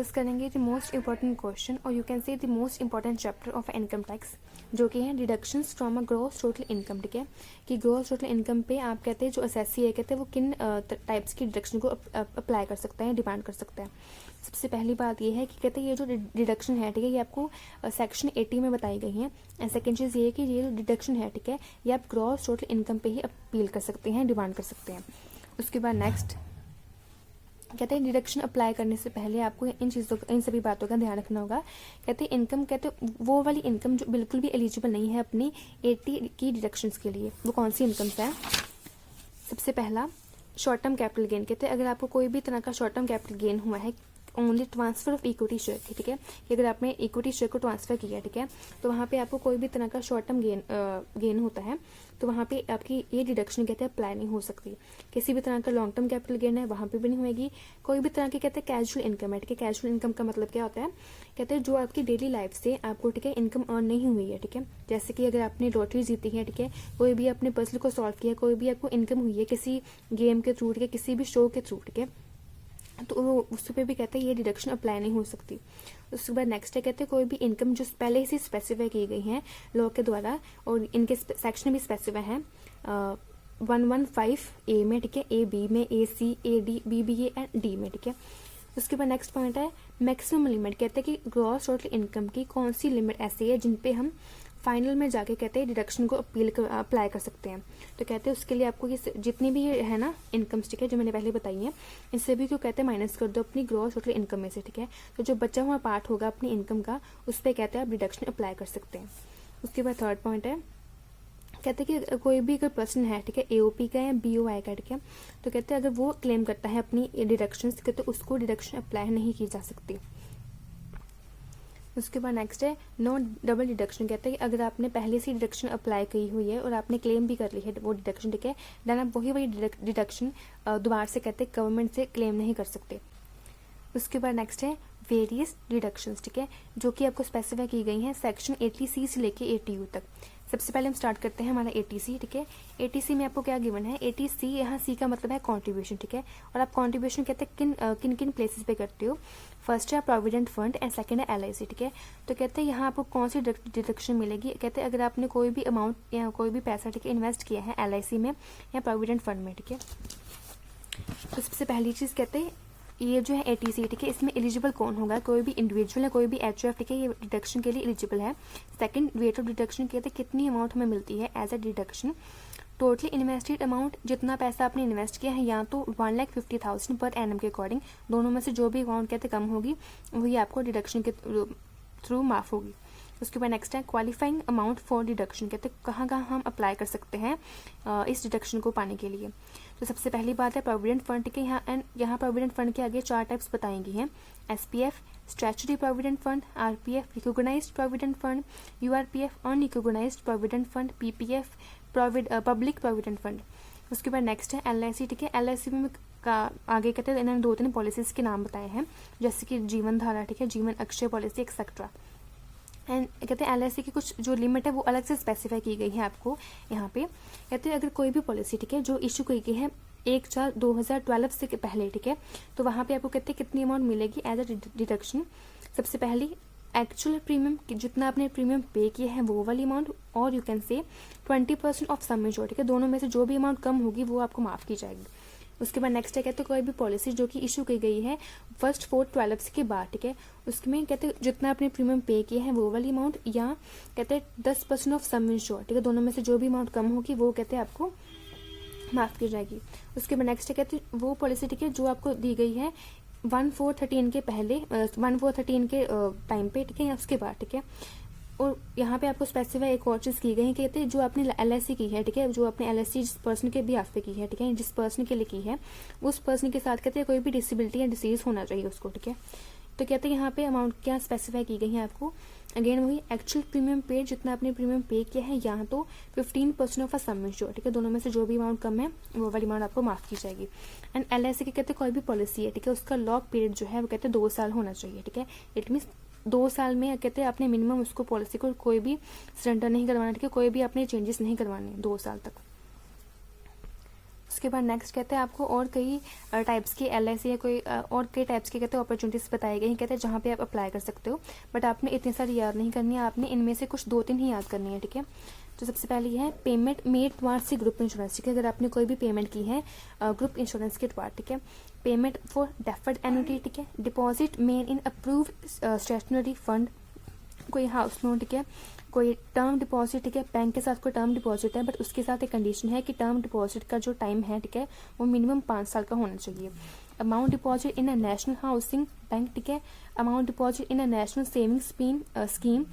Discuss करेंगे the most important question और you can से the most important chapter of income tax, जो कि है deductions from a gross total income. ठीक है, कि ग्रॉस टोटल इनकम पे आप कहते हैं जो असेसी है कहते हैं वो किन टाइप्स की डिडक्शन को अप्लाई कर सकता है, डिमांड कर सकता है। सबसे पहली बात ये है कि कहते हैं ये जो डिडक्शन है, ठीक है, ये आपको सेक्शन 80 में बताई गई है। एंड सेकेंड चीज़ ये है कि ये जो डिडक्शन है, ठीक है, ये आप ग्रॉस टोटल इनकम पे ही अपील कर सकते हैं, डिमांड कर सकते हैं। उसके बाद नेक्स्ट कहते हैं डिडक्शन अप्लाई करने से पहले आपको इन चीज़ों इन सभी बातों का ध्यान रखना होगा। कहते हैं इनकम, कहते हैं वो वाली इनकम जो बिल्कुल भी एलिजिबल नहीं है अपनी 80 की डिडक्शंस के लिए। वो कौन सी इनकम्स हैं? सबसे पहला शॉर्ट टर्म कैपिटल गेन। कहते हैं अगर आपको कोई भी तरह का शॉर्ट टर्म कैपिटल गेन हुआ है only transfer of equity share, ठीक है, कि अगर आपने इक्विटी शेयर को ट्रांसफर किया, ठीक है, तो वहाँ पे आपको कोई भी तरह का शॉर्ट टर्म गेन होता है, तो वहाँ पे आपकी ये डिडक्शन कहते हैं अप्लाई नहीं हो सकती। किसी भी तरह का लॉन्ग टर्म कैपिटल गेन है वहाँ पे भी नहीं होगी। कोई भी तरह की कहते हैं कैजुअल इनकम है, ठीक है, कैजुअल इनकम का मतलब क्या होता है? कहते हैं जो आपकी डेली लाइफ से आपको, ठीक है, इनकम अर्न नहीं हुई है, ठीक है, जैसे कि अगर आपने लॉटरी जीती है, ठीक है, कोई भी अपने पजल को सॉल्व किया, कोई भी आपको इनकम हुई है किसी गेम के थ्रू, ठीक है, किसी भी शो के थ्रू, ठीक है, तो वो उस पर भी कहते हैं ये डिडक्शन अप्लाई नहीं हो सकती। उसके बाद नेक्स्ट है कहते हैं कोई भी इनकम जो पहले से स्पेसिफाई की गई है लॉ के द्वारा और इनके सेक्शन भी स्पेसिफाई है 115A में, ठीक है, AB में, AC, AD, BBA and D में, ठीक है। उसके बाद नेक्स्ट पॉइंट है मैक्सिमम लिमिट। कहते हैं कि ग्रॉस टोटल इनकम की कौन सी लिमिट ऐसी है जिन पे हम फाइनल में जाके कहते हैं डिडक्शन को अप्लाई कर सकते हैं। तो कहते हैं उसके लिए आपको ये जितनी भी है ना इनकम्स, ठीक है, जो मैंने पहले बताई हैं, इन सभी को कहते हैं माइनस कर दो अपनी ग्रॉस टोटल इनकम में से, ठीक है। तो जो बचा हुआ पार्ट होगा अपनी इनकम का, उस पर कहते हैं आप डिडक्शन अप्लाई कर सकते हैं। उसके बाद थर्ड पॉइंट है कहते हैं कि कोई भी अगर पर्सन है, ठीक है, AOP का या BOI का, ठीक है, तो कहते हैं अगर वो क्लेम करता है अपनी डिडक्शन, कहते हैं उसको डिडक्शन अप्लाई नहीं की जा सकती। उसके बाद नेक्स्ट है नो डबल डिडक्शन। कहते हैं कि अगर आपने पहले से डिडक्शन अप्लाई की हुई है और आपने क्लेम भी कर ली है वो डिडक्शन, ठीक है, देन आप वही डिडक्शन दोबारा से कहते हैं गवर्नमेंट से क्लेम नहीं कर सकते। उसके बाद नेक्स्ट है वेरियस डिडक्शंस, ठीक है, जो कि आपको स्पेसिफाई की गई हैं सेक्शन 80C से लेके 80U तक। सबसे पहले हम स्टार्ट करते हैं हमारा 80C, ठीक है। 80C में आपको क्या गिवन है? 80C, यहाँ C का मतलब है कॉन्ट्रीब्यूशन, ठीक है, और आप कॉन्ट्रीब्यूशन कहते हैं किन किन प्लेसेस पे करते हो? फर्स्ट है प्रोविडेंट फंड एंड सेकंड है LIC, ठीक है। तो कहते हैं यहाँ आपको कौन सी डिडक्शन मिलेगी? कहते हैं अगर आपने कोई भी अमाउंट या कोई भी पैसा, ठीक है, इन्वेस्ट किया है LIC में या प्रोविडेंट फंड में, ठीक है, तो सबसे पहली चीज़ कहते हैं ये जो है 80C, ठीक है, इसमें एलिजिबल कौन होगा? कोई भी इंडिविजुअल है, कोई भी HUF, ठीक है, ये डिडक्शन के लिए एलिजिबल है। सेकंड रेट ऑफ डिडक्शन कहते हैं कितनी अमाउंट हमें मिलती है as a deduction. Totally invested amount, जितना पैसा आपने इन्वेस्ट किया है, या तो 1,50,000 पर एनम के अकॉर्डिंग, दोनों में से जो भी अमाउंट कहते कम होगी वही आपको डिडक्शन के थ्रू माफ होगी। उसके बाद नेक्स्ट है क्वालिफाइंग अमाउंट फॉर डिडक्शन। कहते हैं कहाँ कहाँ हम अप्लाई कर सकते हैं इस डिडक्शन को पाने के लिए। तो सबसे पहली बात है प्रोविडेंट फंड के यहाँ, एंड यहाँ प्रोविडेंट फंड के आगे 4 टाइप्स बताई गई हैं: SPF statutory provident fund, RPF recognised provident fund, URPF unrecognised provident fund, PPF public provident fund. उसके बाद नेक्स्ट है LIC, ठीक है। LIC में का आगे कहते हैं इन्होंने 2-3 पॉलिसीज के नाम बताए हैं, जैसे कि जीवन धारा, ठीक है, जीवन अक्षय पॉलिसी एक्सेट्रा। एंड कहते हैं LIC की कुछ जो लिमिट है वो अलग से स्पेसिफाई की गई है आपको यहाँ पे। कहते हैं अगर कोई भी पॉलिसी, ठीक है, जो इशू की गई है 1/4/2012 से पहले, ठीक है, तो वहाँ पे आपको कहते हैं कितनी अमाउंट मिलेगी एज अ डिडक्शन। सबसे पहली एक्चुअल प्रीमियम, जितना आपने प्रीमियम पे किया है वो वाली अमाउंट, और यू कैन से 20% ऑफ सम इंश्योर्ड, ठीक है, दोनों में से जो भी अमाउंट कम होगी वो आपको माफ़ की जाएगी। उसके बाद नेक्स्ट है कहते हैं कोई भी पॉलिसी जो कि इशू की गई है 1/4/12 के बाद, ठीक है, उसमें कहते हैं जितना आपने प्रीमियम पे किया है वो वाली अमाउंट, या कहते हैं 10% ऑफ सम इंश्योर्ड, ठीक है, दोनों में से जो भी अमाउंट कम होगी वो कहते हैं आपको माफ़ की जाएगी। उसके बाद नेक्स्ट है कहते हैं वो पॉलिसी, ठीक है, जो आपको दी गई है 1/4/13 के पहले, 1/4/13 के टाइम पे, ठीक है, या उसके बाद, ठीक है। और यहाँ पे आपको स्पेसिफाई एक और चीज़ की गई है, कहते हैं जो आपने LIC की है, ठीक है, जो आपने LIC जिस पर्सन के भी पे की है, ठीक है, जिस पर्सन के लिए की है उस पर्सन के साथ कहते हैं कोई भी डिसेबिलिटी या डिसीज होना चाहिए उसको, ठीक है। तो कहते हैं यहाँ पे अमाउंट क्या स्पेसिफाई की गई है आपको? अगेन वही एक्चुअल प्रीमियम पे, जितना आपने प्रीमियम पे किया है, यहाँ तो 15% ऑफ अ सम इंश्योर्ड, ठीक है, दोनों में से जो भी अमाउंट कम है वो वाली अमाउंट आपको माफ़ की जाएगी। एंड LIC की कहते हैं कोई भी पॉलिसी है, ठीक है, उसका लॉक पीरियड जो है वो कहते हैं 2 साल होना चाहिए, ठीक है। इट मीन्स 2 साल में कहते हैं आपने मिनिमम उसको पॉलिसी को कोई भी सरेंडर नहीं करवाना, ठीक है, कोई भी आपने चेंजेस नहीं करवाने 2 साल तक। उसके बाद नेक्स्ट कहते हैं आपको और कई टाइप्स की LIC या कोई और कई टाइप्स के कहते हैं अपॉर्चुनिटीज़ बताए गए हैं, कहते हैं जहाँ पे आप अप्लाई कर सकते हो, बट आपने इतनी सारी याद नहीं करनी है, आपने इनमें से कुछ 2-3 ही याद करनी है, ठीक है। तो सबसे पहले ये है payment made towards C group insurance, ठीक है। अगर आपने कोई भी पेमेंट की है ग्रुप इंश्योरेंस के टुवार्ड, ठीक है। पेमेंट फॉर डेफर्ड एन्युटी, ठीक है। Deposit made in approved stationery fund, कोई हाउस लोन, ठीक है। कोई टर्म डिपॉजिट, ठीक है। बैंक के साथ कोई टर्म डिपॉजिट है, बट उसके साथ एक कंडीशन है कि टर्म डिपॉजिट का जो टाइम है, ठीक है, वो मिनिमम 5 साल का होना चाहिए। Amount deposit in a national housing bank, ठीक है। Amount deposit in a national savings scheme.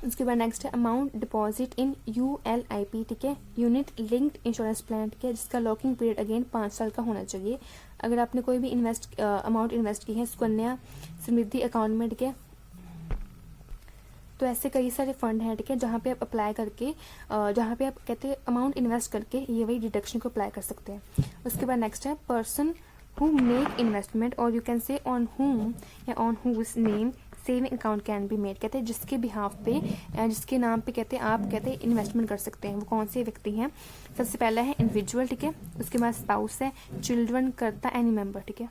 उसके बाद नेक्स्ट है अमाउंट डिपॉजिट इन ULIP, ठीक है, यूनिट लिंक्ड इंश्योरेंस प्लान, ठीक है, जिसका लॉकिंग पीरियड अगेन 5 साल का होना चाहिए। अगर आपने कोई भी अमाउंट इन्वेस्ट की है सुकन्या समृद्धि अकाउंट में, ठीक है, तो ऐसे कई सारे फंड हैं, ठीक है, जहाँ पे आप अप्लाई करके जहाँ पे आप कहते हैं अमाउंट इन्वेस्ट करके ये वही डिडक्शन को अप्लाई कर सकते हैं। उसके बाद नेक्स्ट है पर्सन हु मेक इन्वेस्टमेंट और you can say on whom या on whose name saving account can be made, कहते हैं जिसके बिहाफ पे जिसके नाम पे कहते हैं आप कहते हैं इन्वेस्टमेंट कर सकते हैं, वो कौन से व्यक्ति हैं। सबसे पहला है इंडिविजुअल, ठीक है। उसके बाद स्पाउस है, चिल्ड्रन, करता, एनी मेंबर, ठीक है।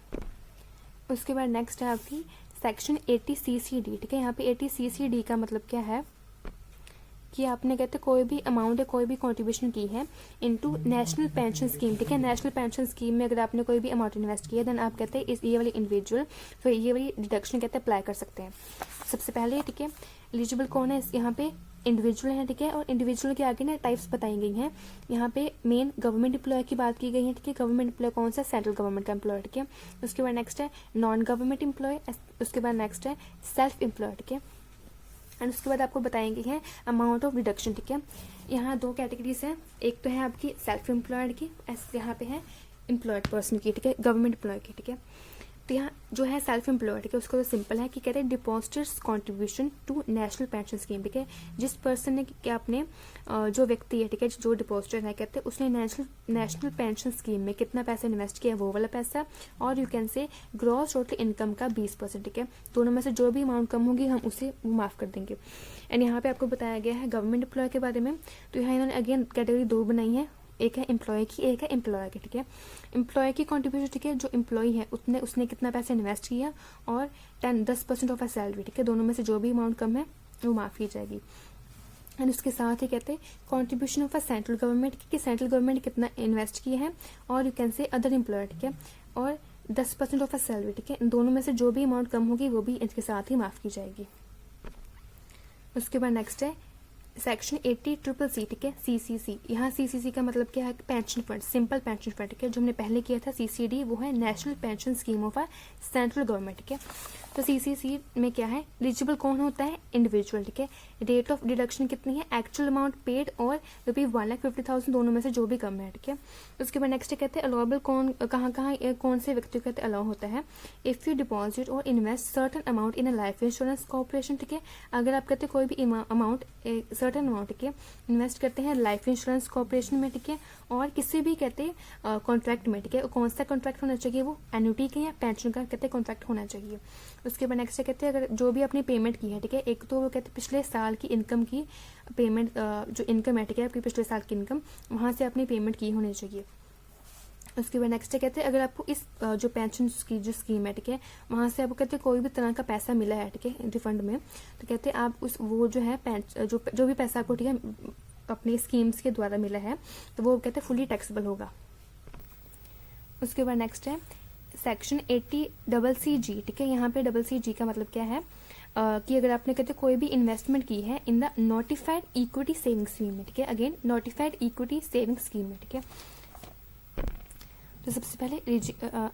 उसके बाद नेक्स्ट है आपकी सेक्शन 80 CCD, ठीक है। यहाँ पे 80 CCD का मतलब क्या है कि आपने कहते कोई भी अमाउंट या कोई भी कंट्रीब्यूशन की है इनटू नेशनल पेंशन स्कीम, ठीक है। नेशनल पेंशन स्कीम में अगर आपने कोई भी अमाउंट इन्वेस्ट किया देन आप कहते हैं ये वाली इंडिविजुअल फिर ये वाली डिडक्शन कहते हैं अप्लाई कर सकते हैं। सबसे पहले, ठीक है, एलिजिबल कौन है यहाँ पे इंडिविजुअल है, ठीक है। और इंडिविजुअल के आगे ना टाइप्स बताई गई हैं। यहाँ पे मेन गवर्नमेंट एम्प्लॉय की बात की गई है, ठीक है। गवर्नमेंट एम्प्लॉय कौन सा, सेंट्रल गवर्नमेंट का एम्प्लॉय, ठीक है। उसके बाद नेक्स्ट है नॉन गवर्नमेंट एम्प्लॉय। उसके बाद नेक्स्ट है सेल्फ एम्प्लॉय, ठीक है। एंड उसके बाद आपको बताएंगे हैं अमाउंट ऑफ डिडक्शन, ठीक है। यहाँ 2 कैटेगरीज हैं, एक तो है आपकी सेल्फ एम्प्लॉयड की, यहाँ पे है एम्प्लॉयड पर्सन की, ठीक है, गवर्नमेंट एम्प्लॉय की, ठीक है। तो यहाँ जो है सेल्फ एम्प्लॉयड, ठीक है, उसका तो सिंपल है कि कहते हैं depositors contribution to national pension scheme, ठीक है। जिस पर्सन ने क्या अपने जो व्यक्ति है, ठीक है, जो डिपॉजिटर है, कहते हैं उसने नेशनल पेंशन स्कीम में कितना पैसा इन्वेस्ट किया वो वाला पैसा, और यू कैन से ग्रॉस टोटल इनकम का 20%, ठीक है। दोनों में से जो भी अमाउंट कम होगी हम उसे माफ़ कर देंगे। एंड यहाँ पे आपको बताया गया है गवर्नमेंट एम्प्लॉय के बारे में। तो यहाँ इन्होंने अगेन कैटेगरी 2 बनाई है, एक है एम्प्लॉय की, एक है एम्प्लॉयर की, ठीक है। एम्प्लॉय की कंट्रीब्यूशन, ठीक है, जो एम्प्लॉय है उसने कितना पैसा इन्वेस्ट किया और 10% ऑफ अ सैलरी, ठीक है, दोनों में से जो भी अमाउंट कम है वो माफ़ की जाएगी। एंड उसके साथ ही कहते हैं contribution of a central government कि सेंट्रल गवर्नमेंट कितना इन्वेस्ट किया है, और यू कैन से अदर एम्प्लॉयर, ठीक है, और 10% ऑफ अ सैलरी, ठीक है। इन दोनों में से जो भी अमाउंट कम होगी वो भी इसके साथ ही माफ़ की जाएगी। उसके बाद नेक्स्ट है सेक्शन 80CCC, ठीक है, CCC। यहाँ CCC का मतलब क्या है, pension fund, simple pension fund, ठीक है। जो हमने पहले किया था CCD वो है national pension scheme of a central government, ठीक है। तो CCC में क्या है, एलिजिबल कौन होता है, इंडिविजुअल, ठीक है। रेट ऑफ डिडक्शन कितनी है, एक्चुअल अमाउंट पेड और ₹1,50,000 दोनों में से जो भी कम है, ठीक है। उसके बाद नेक्स्ट कहते हैं अलाउबल कौन से व्यक्ति को कहते हैं अलाउ होता है, इफ़ यू डिपॉजिट और invest certain amount in a life insurance corporation, ठीक है। अगर आप कहते हैं कोई भी अमाउंट सर्टन अमाउंट, ठीक है, इन्वेस्ट करते हैं लाइफ इंश्योरेंस कॉर्पोरेशन में, ठीक है, और किसी भी कहते हैं कॉन्ट्रैक्ट में, ठीक है। कौन सा कॉन्ट्रैक्ट होना चाहिए, वो एन्युटी का या पेंशन का कहते हैं कॉन्ट्रैक्ट होना चाहिए। उसके बाद नेक्स्ट कहते हैं अगर जो भी आपने पेमेंट की है, ठीक है, एक तो वो कहते हैं पिछले साल की इनकम की पेमेंट, जो इनकम है, ठीक है, आपकी पिछले साल की इनकम वहाँ से आपने पेमेंट की होनी चाहिए। उसके बाद नेक्स्ट कहते हैं अगर आपको इस जो पेंशन की जो स्कीम है, ठीक है, वहाँ से आपको कहते हैं कोई भी तरह का पैसा मिला है, ठीक है, रिफंड में, तो कहते हैं आप उस वो जो है जो भी पैसा आपको, ठीक है, अपनी स्कीम्स के द्वारा मिला है तो वो कहते हैं फुली टैक्सेबल होगा। उसके बाद नेक्स्ट है सेक्शन 80CCG, ठीक है। यहाँ पे CCG का मतलब क्या है कि अगर आपने कहते कोई भी इन्वेस्टमेंट की है in the notified equity saving scheme में, ठीक है, again notified equity saving scheme में, ठीक है। तो सबसे पहले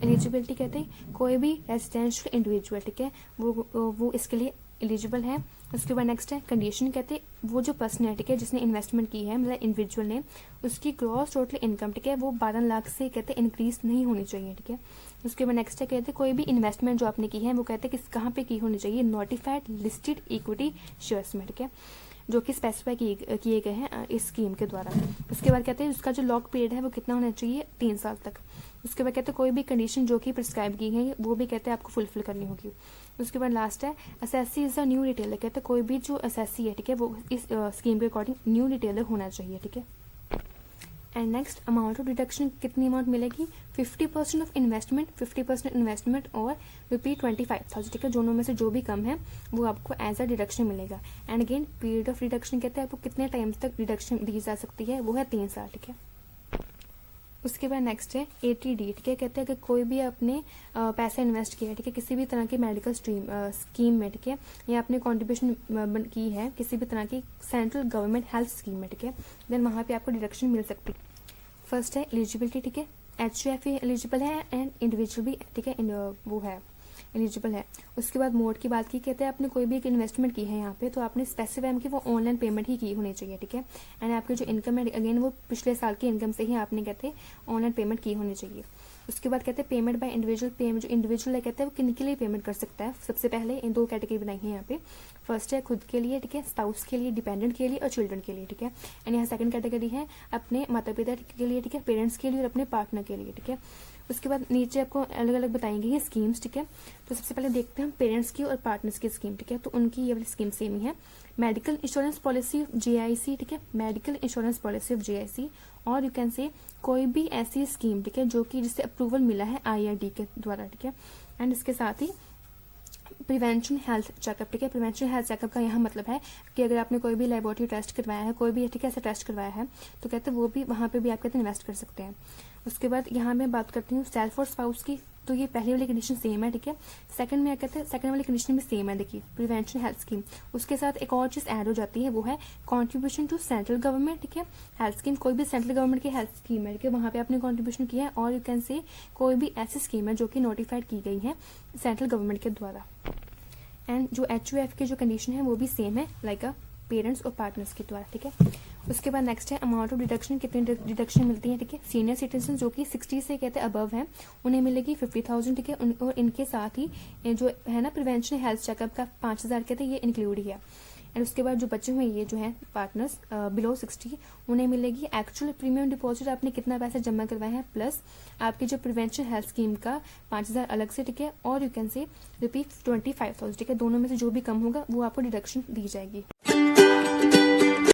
एलिजिबिलिटी कहते हैं कोई भी रेजिडेंशियल इंडिविजुअल, ठीक है, वो इसके लिए एलिजिबल है। उसके बाद नेक्स्ट है कंडीशन, कहते हैं वो जो पर्सन है, ठीक है, जिसने इन्वेस्टमेंट की है मतलब इंडिविजुअल ने, उसकी ग्रॉस टोटल इनकम, ठीक है, वो 12 लाख से कहते हैं इंक्रीज नहीं होनी चाहिए, ठीक है। उसके बाद नेक्स्ट है कहते हैं कोई भी इन्वेस्टमेंट जो आपने की है वो कहते हैं किस कहाँ पे की होनी चाहिए, नोटिफाइड लिस्टेड इक्विटी शेयर्स में, ठीक है, जो कि स्पेसिफाई किए गए हैं इस स्कीम के द्वारा। उसके बाद कहते हैं उसका जो लॉक पीरियड है वो कितना होना चाहिए, 3 साल तक। उसके बाद कहते हैं कोई भी कंडीशन जो कि प्रिस्क्राइब की है वो भी कहते हैं आपको फुलफिल करनी होगी। उसके बाद लास्ट है assessee is a new retailer, कहते हैं कोई भी जो असेसी है, ठीक है, वो इस स्कीम के अकॉर्डिंग न्यू रिटेलर होना चाहिए, ठीक है। And next amount of deduction कितनी अमाउंट मिलेगी 50% ऑफ इन्वेस्टमेंट 50% इन्वेस्टमेंट और ₹25,000 ठीक है, दोनों में से जो भी कम है वो आपको एज अ डिडक्शन मिलेगा। And again period of deduction कहते हैं आपको कितने टाइम्स तक डिडक्शन दी जा सकती है, वो है 3 साल ठीक है। उसके बाद नेक्स्ट है 80D ठीक है, कहते हैं कि कोई भी आपने पैसा इन्वेस्ट किया है ठीक है किसी भी तरह की मेडिकल स्कीम में ठीक है, या आपने कंट्रीब्यूशन की है किसी भी तरह की सेंट्रल गवर्नमेंट हेल्थ स्कीम में ठीक है, देन वहाँ पे आपको डिडक्शन मिल सकती है। फर्स्ट है एलिजिबिलिटी ठीक है, HUF एलिजिबल है एंड इंडिविजुअल भी ठीक है वो है एलिजिबल है। उसके बाद मोड की बात की, कहते हैं आपने कोई भी एक इन्वेस्टमेंट की है यहाँ पे तो आपने स्पेसिफाई कि वो ऑनलाइन पेमेंट ही की होनी चाहिए ठीक है, एंड आपकी जो इनकम है अगेन वो पिछले साल की इनकम से ही आपने कहते हैं ऑनलाइन पेमेंट की होनी चाहिए। उसके बाद कहते हैं पेमेंट बाय इंडिविजुअल, पेमेंट जो इंडिविजुअल है कहते हैं वो किन के लिए पेमेंट कर सकता है। सबसे पहले इन 2 कैटेगरी बनाई है यहाँ पे, फर्स्ट है खुद के लिए ठीक है, स्पाउस के लिए, डिपेंडेंट के लिए और चिल्ड्रन के लिए ठीक है, एंड यहाँ सेकंड कैटेगरी है अपने माता पिता के लिए ठीक है, पेरेंट्स के लिए और अपने पार्टनर के लिए ठीक है। उसके बाद नीचे आपको अलग अलग बताएंगे ये स्कीम्स ठीक है। तो सबसे पहले देखते हैं हम पेरेंट्स की और पार्टनर्स की स्कीम ठीक है, तो उनकी ये वाली स्कीम सेम ही है। Medical insurance policy of JIC ठीक है, medical insurance policy of JIC, और यू कैन से कोई भी ऐसी स्कीम ठीक है जो कि जिससे अप्रूवल मिला है IRD के द्वारा ठीक है। एंड इसके साथ ही प्रिवेंशन हेल्थ चेकअप ठीक है, प्रिवेंशन हेल्थ चेकअप का यहाँ मतलब है कि अगर आपने कोई भी लेबोरेटरी टेस्ट करवाया है, कोई भी ठीक है ऐसा टेस्ट करवाया है तो कहते हैं वो भी वहाँ पे भी आप कहते हैं इन्वेस्ट कर सकते हैं। उसके बाद यहाँ मैं बात करती हूँ सेल्फ और स्पाउस की, तो ये पहली वाली कंडीशन सेम है ठीक है। सेकंड में क्या कहते हैं, सेकंड वाली कंडीशन भी सेम है, देखिए प्रिवेंशन हेल्थ स्कीम, उसके साथ एक और चीज ऐड हो जाती है वो है कॉन्ट्रीब्यूशन टू सेंट्रल गवर्नमेंट ठीक है। हेल्थ स्कीम कोई भी सेंट्रल गवर्नमेंट की हेल्थ स्कीम है ठीक है, वहाँ पे आपने कॉन्ट्रीब्यूशन किया है, और यू कैन से कोई भी ऐसी स्कीम है जो कि नोटिफाइड की गई है सेंट्रल गवर्नमेंट के द्वारा। एंड जो HUF की जो कंडीशन है वो भी सेम है लाइक अ पेरेंट्स और पार्टनर्स के द्वारा ठीक है। उसके बाद नेक्स्ट है अमाउंट ऑफ डिडक्शन, कितनी डिडक्शन मिलती है ठीक है। सीनियर सिटीजन जो कि 60 से कहते हैं अबव है उन्हें मिलेगी 50,000 ठीक है, और इनके साथ ही जो है ना प्रिवेंशन हेल्थ चेकअप का 5,000 कहते हैं ये इंक्लूड ही है। एंड उसके बाद जो बचे हुए ये जो है पार्टनर्स बिलो 60 उन्हें मिलेगी एक्चुअल प्रीमियम डिपॉजिट आपने कितना पैसा जमा करवाया है प्लस आपकी जो प्रिवेंशन हेल्थ स्कीम का 5,000 अलग से ठीक है, और यू कैन से ₹25,000 ठीक है, दोनों में से जो भी कम होगा वो आपको डिडक्शन दी जाएगी।